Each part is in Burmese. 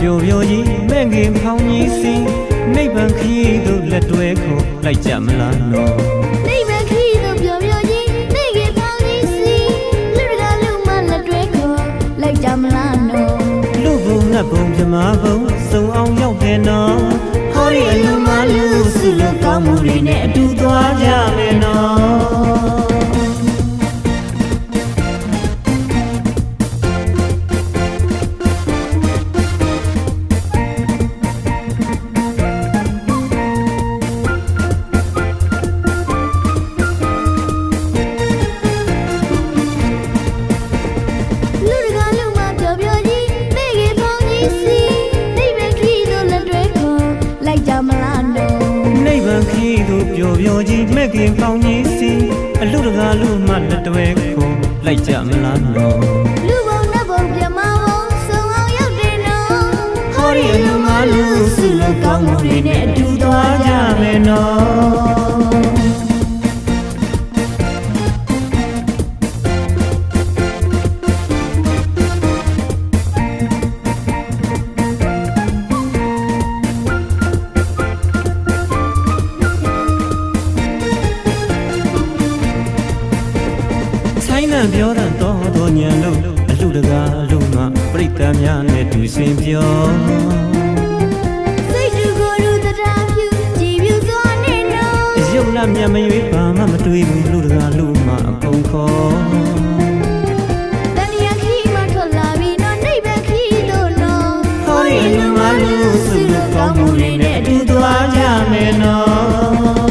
ပြောပြောကြီးမဲ့ငင်ဖောင်းကြီးစီနိဗ္ဗာန်ခရီးသို့လက်တွဲခေါ်လိုက်ကြမလားနော်နိဗ္ဗာန်ခရီးသို့ပြောပြောကြီးမဲ့ငင်ဖောင်းကြီးစီလူတကာလူမလက်တွဲခေါ်လိုက်ကြမလားနော်လူဘုံငတ်ဘုံပြမဘုံစုံအောင်ရောက်တယ်နော်ဟောဒီအလူမလူစုလို့ကောင်းမှုတွေနဲ့အတူသွားကြမယ်နော်ပြောပြောကြီးမဲ့ခင်ပေါင်းကြီးစီအလူတကာလူမှလက်တွဲခေါ်လိုက်ကြမလားနော်လူဘုံနဲ့ဘုံပြမဘုံစုံအောင်ရောက်တယ်နော်ဟောဒီအလူမလူစုလို့ကောင်းမှုတွေနဲ့အတူသွားကြမယ်နော်ပြောတတ်တော်ညံလို့အလူတကာအလူမပြိတ္တများနဲ့တူစင်ပြောစိတ်တူကိုယ်လူတရားဖြူကြည်ပြူစွာနဲ့နော်ရုပ်လက်မျက်မရွေးဘာမှမတွေးဘူးလူတကာလူမအကုန်ခေါ်တဏှာခီးမထွက်လာပြီးတော့နိဗ္ဗာန်ခီးတို့နော်ဟောဒီလူမလူစုလို့ကောင်းမှုတွေနဲ့အတူသွားကြမယ်နော်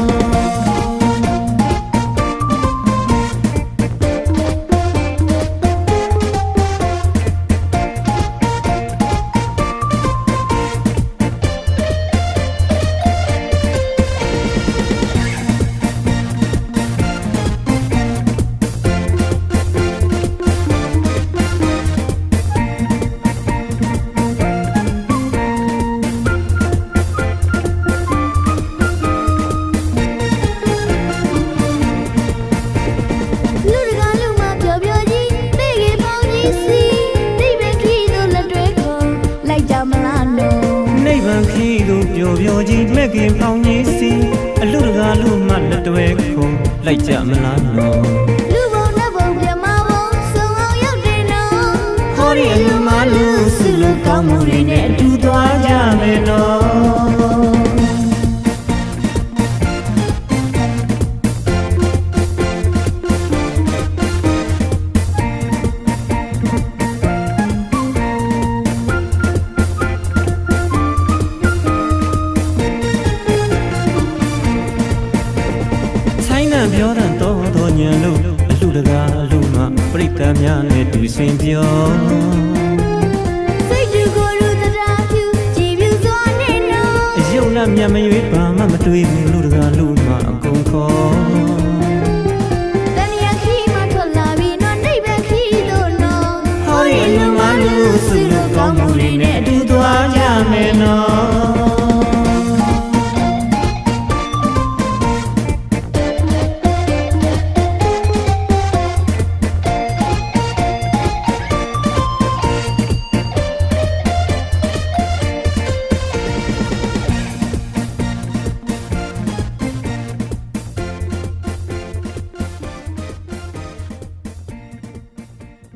ပြောပြောကြီးမဲ့ခင်ပေါင်းကြီးစီအလူတကာလူမှလက်တွဲခေါ်လိုက်ကြမလားနော်လူဘုံနဲ့ဘုံပြမဘုံစုံအောင်ရောက်တယ်နော်ဟောဒီအလူမလူစုလို့ကောင်းမှုတွေနဲ့အတူသွားကြမယ်နော်ပြောတတ်တော်ညံလို့အလူတကာအလူမပြိတ္တများနဲ့တူစင်ပြောစိတ်တူကိုယ်လူတရားဖြူကြည်ပြူစွာနဲ့နော်ရုပ်လက်မျက်မရွေးဘာမှမတွေးဘူးလူတကာလူမအကုန်ခေါ်တဏှာခီးမထွက်လာပြီးတော့နိဗ္ဗာန်ခီးတို့နော်ဟောဒီလူမလူစုလို့ကောင်းမှုတွေနဲ့အတူသွားကြမယ်နော်